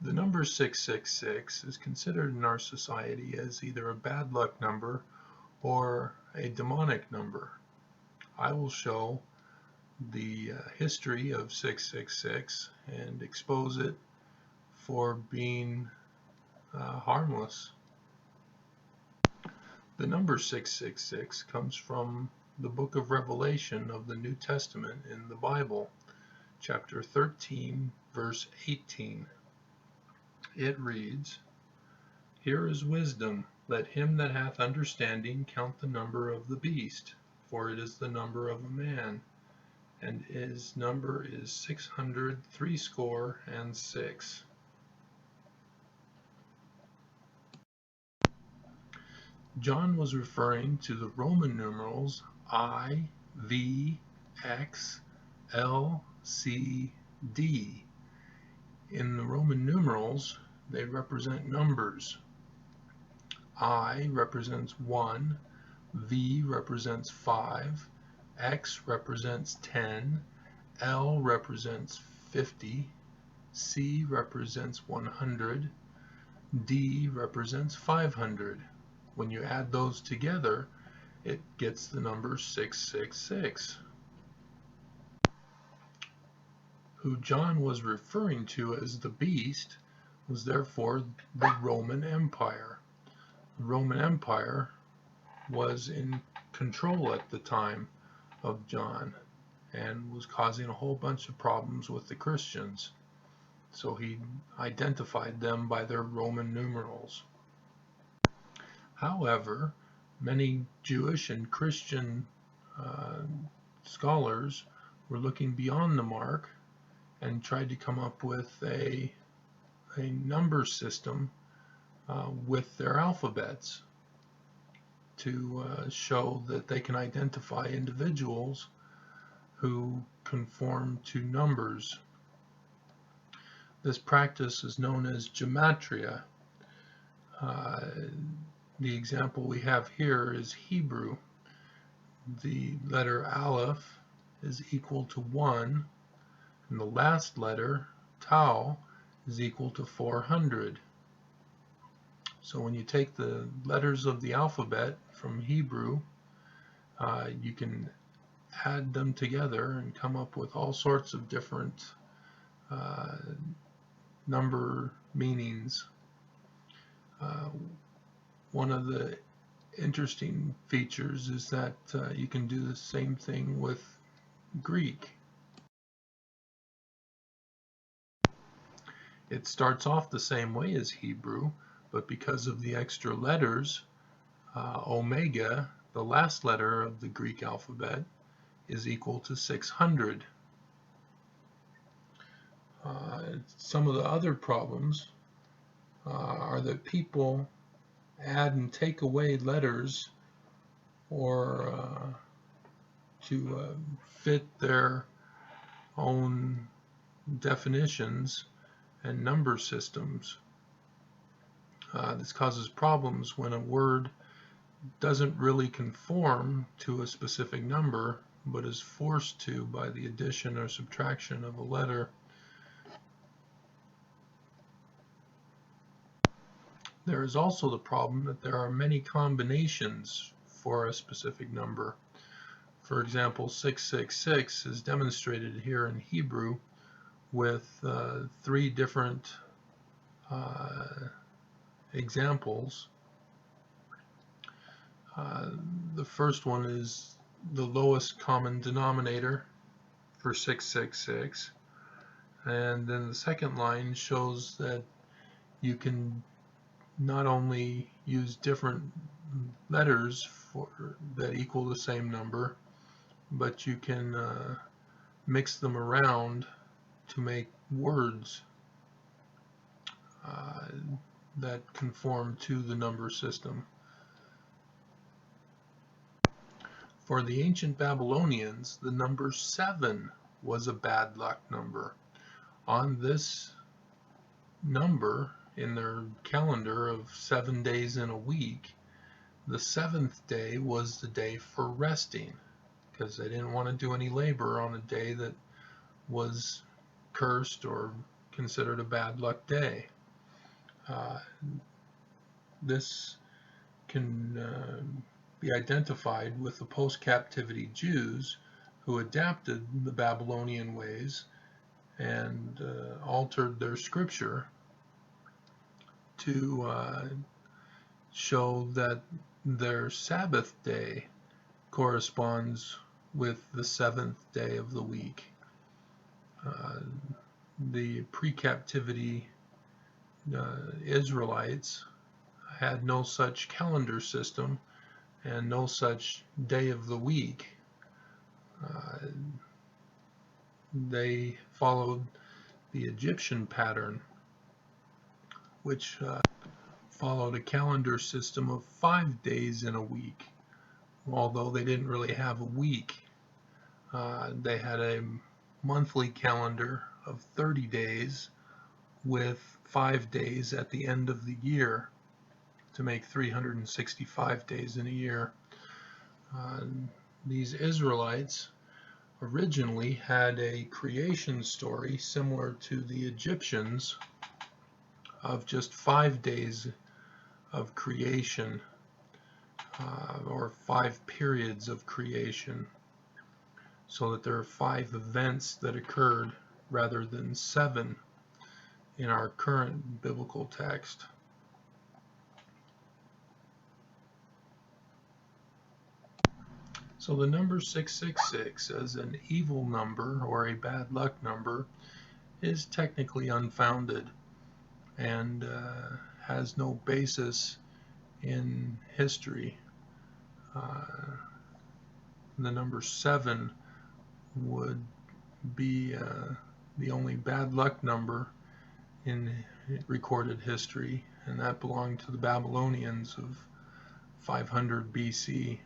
The number 666 is considered in our society as either a bad luck number or a demonic number. I will show the history of 666 and expose it for being harmless. The number 666 comes from the book of Revelation of the New Testament in the Bible, chapter 13, verse 18. It reads, "Here is wisdom. Let him that hath understanding count the number of the beast, for it is the number of a man, and his number is 666." John was referring to the Roman numerals I, V, X, L, C, D. In the Roman numerals, they represent numbers. I represents 1, V represents 5, X represents 10, L represents 50, C represents 100, D represents 500. When you add those together, it gets the number 666. Who John was referring to as the beast was therefore the Roman Empire. The Roman Empire was in control at the time of John and was causing a whole bunch of problems with the Christians. So he identified them by their Roman numerals. However, many Jewish and Christian scholars were looking beyond the mark and tried to come up with a number system with their alphabets to show that they can identify individuals who conform to numbers. This practice is known as gematria. The example we have here is Hebrew. The letter Aleph is equal to 1, and the last letter, Tau, is equal to 400. So when you take the letters of the alphabet from Hebrew, you can add them together and come up with all sorts of different number meanings. One of the interesting features is that you can do the same thing with Greek. It starts off the same way as Hebrew, but because of the extra letters, omega, the last letter of the Greek alphabet, is equal to 600. Some of the other problems are that people add and take away letters or to fit their own definitions and number systems. This causes problems when a word doesn't really conform to a specific number, but is forced to by the addition or subtraction of a letter. There is also the problem that there are many combinations for a specific number. For example, 666 is demonstrated here in Hebrew with 3 different examples. The first one is the lowest common denominator for 666, and then the second line shows that you can not only use different letters that equal the same number, but you can mix them around to make words that conform to the number system. For the ancient Babylonians, the number 7 was a bad luck number. On this number, in their calendar of 7 days in a week, the 7th day was the day for resting, because they didn't want to do any labor on a day that was cursed or considered a bad luck day. This can be identified with the post-captivity Jews who adapted the Babylonian ways and altered their scripture to show that their Sabbath day corresponds with the seventh day of the week. The pre-captivity Israelites had no such calendar system and no such day of the week. They followed the Egyptian pattern, which followed a calendar system of 5 days in a week. Although they didn't really have a week, they had a monthly calendar of 30 days with 5 days at the end of the year to make 365 days in a year. These Israelites originally had a creation story similar to the Egyptians of just 5 days of creation, or 5 periods of creation, so that there are 5 events that occurred rather than 7 in our current biblical text. So the number 666 as an evil number or a bad luck number is technically unfounded and has no basis in history. The number 7 would be the only bad luck number in recorded history, and that belonged to the Babylonians of 500 BC.